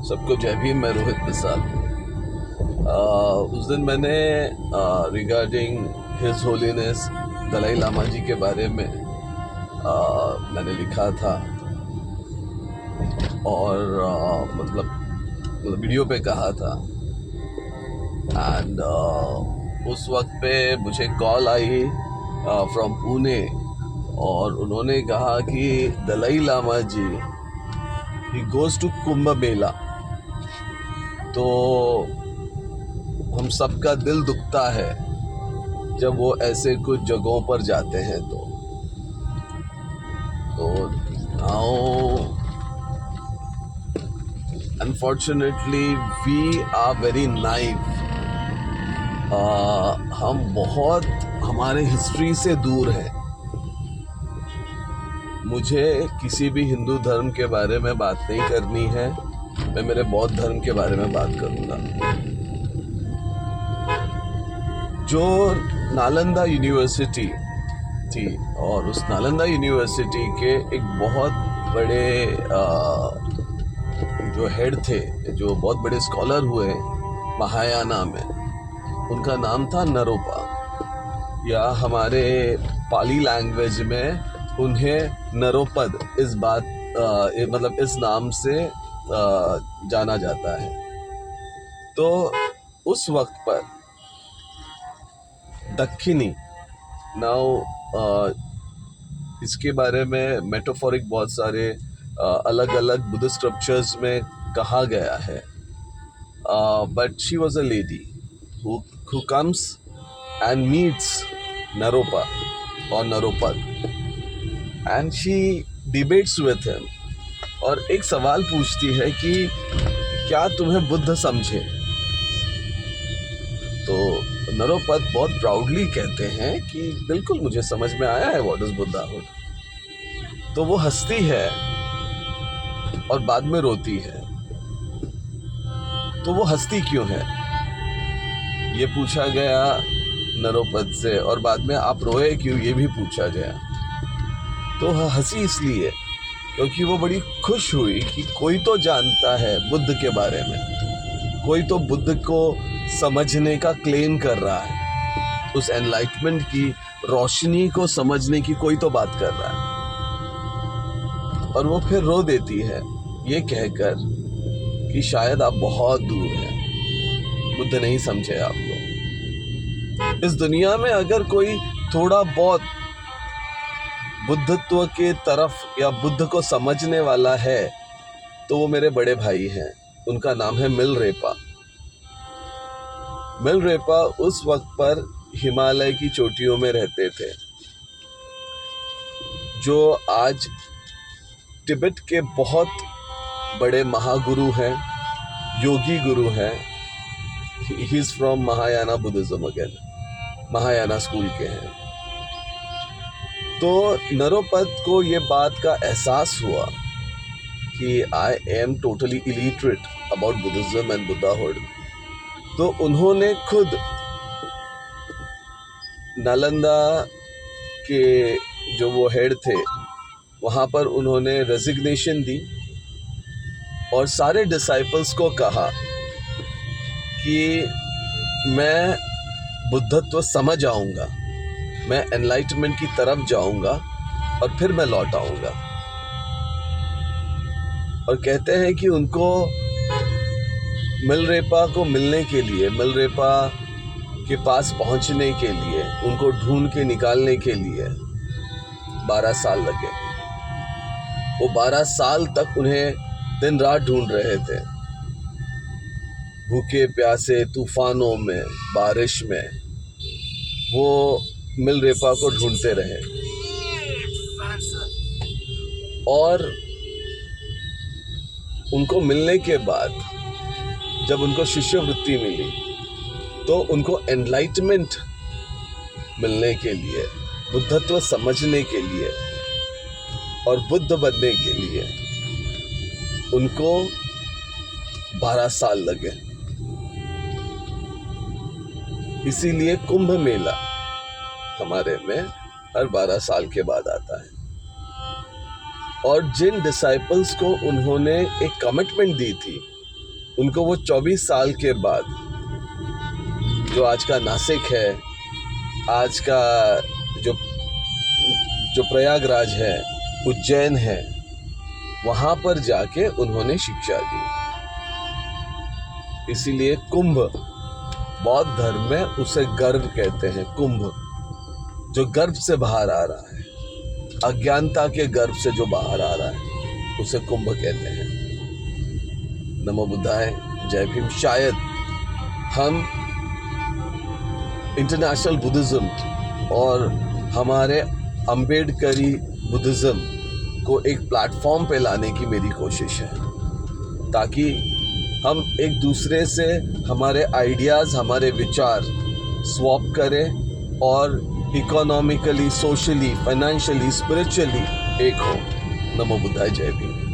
सबको जय भीम। मैं रोहित प्रसाद। उस दिन मैंने regarding his holiness Dalai Lama ji के बारे में मैंने लिखा था और मतलब वीडियो पे कहा था। एंड उस वक्त पे मुझे कॉल आई फ्रॉम पुणे और उन्होंने कहा कि दलाई लामा जी he goes to Kumbh Mela. तो हम सबका दिल दुखता है जब वो ऐसे कुछ जगहों पर जाते हैं। तो now unfortunately we are very naive. हम बहुत हमारे हिस्ट्री से दूर हैं। मुझे किसी भी हिंदू धर्म के बारे में बात नहीं करनी है। मैं मेरे बौद्ध धर्म के बारे में बात करूंगा। जो नालंदा यूनिवर्सिटी थी और उस नालंदा यूनिवर्सिटी के एक बहुत बड़े जो हेड थे, जो बहुत बड़े स्कॉलर हुए महायाना में, उनका नाम था नरोपा, या हमारे पाली लैंग्वेज में उन्हें नरोपद मतलब इस नाम से जाना जाता है। तो उस वक्त पर दक्षिणी नाउ इसके बारे में मेटाफोरिक बहुत सारे अलग अलग बुद्ध स्क्रिप्चर्स में कहा गया है। But she was a lady who comes and meets Naropa or Naropad and she debates with him और एक सवाल पूछती है कि क्या तुम्हें बुद्ध समझे। तो नरोपद बहुत प्राउडली कहते हैं कि बिल्कुल मुझे समझ में आया है व्हाट इज बुद्धाहुड। तो वो हंसती है और बाद में रोती है। तो वो हंसती क्यों है, ये पूछा गया नरोपद से, और बाद में आप रोए क्यों, ये भी पूछा गया। तो हंसी इसलिए क्योंकि वो बड़ी खुश हुई कि कोई तो जानता है बुद्ध के बारे में, कोई तो बुद्ध को समझने का क्लेम कर रहा है, उस एनलाइटमेंट की रोशनी को समझने की कोई तो बात कर रहा है। और वो फिर रो देती है ये कहकर कि शायद आप बहुत दूर हैं, बुद्ध नहीं समझे आपको। इस दुनिया में अगर कोई थोड़ा बहुत बुद्धत्व के तरफ या बुद्ध को समझने वाला है तो वो मेरे बड़े भाई हैं। उनका नाम है मिलरेपा। मिलरेपा उस वक्त पर हिमालय की चोटियों में रहते थे, जो आज तिब्बत के बहुत बड़े महागुरु हैं, योगी गुरु हैं। He is from Mahayana Buddhism, again Mahayana school के हैं। तो नरोपद को ये बात का एहसास हुआ कि I am totally illiterate about Buddhism and Buddhahood. तो उन्होंने खुद नालंदा के जो वो हेड थे वहाँ पर उन्होंने रेजिग्नेशन दी और सारे डिसाइपल्स को कहा कि मैं बुद्धत्व समझ आऊँगा, मैं एनलाइटमेंट की तरफ जाऊँगा और फिर मैं लौट आऊँगा। और कहते हैं कि उनको मिलरेपा को मिलने के लिए, मिलरेपा के पास पहुंचने के लिए, उनको ढूंढ के निकालने के लिए 12 साल लगे। वो 12 साल तक उन्हें दिन रात ढूंढ रहे थे, भूखे प्यासे, तूफानों में, बारिश में वो मिलरेपा को ढूंढते रहे। और उनको मिलने के बाद जब उनको शिष्यवृत्ति मिली तो उनको एनलाइटमेंट मिलने के लिए, बुद्धत्व समझने के लिए और बुद्ध बनने के लिए उनको 12 साल लगे। इसीलिए कुंभ मेला हमारे में हर 12 साल के बाद आता है। और जिन डिसाइपल्स को उन्होंने एक कमिटमेंट दी थी उनको वो 24 साल के बाद जो आज का नासिक है, आज का जो जो प्रयागराज है, उज्जैन है, वहाँ पर जाके उन्होंने शिक्षा दी। इसीलिए कुंभ बौद्ध धर्म में उसे गर्भ कहते हैं। कुंभ जो गर्भ से बाहर आ रहा है, अज्ञानता के गर्भ से जो बाहर आ रहा है, उसे कुंभ कहते हैं। नमो बुद्धाय, जय भीम। शायद हम इंटरनेशनल बुद्धिज्म और हमारे अम्बेडकरी बुद्धिज्म को एक प्लेटफॉर्म पे लाने की मेरी कोशिश है, ताकि हम एक दूसरे से हमारे आइडियाज़, हमारे विचार स्वैप करें और इकोनॉमिकली, सोशली, फाइनेंशियली, स्पिरिचुअली एक हो। नमो बुद्धाय, जय भीम।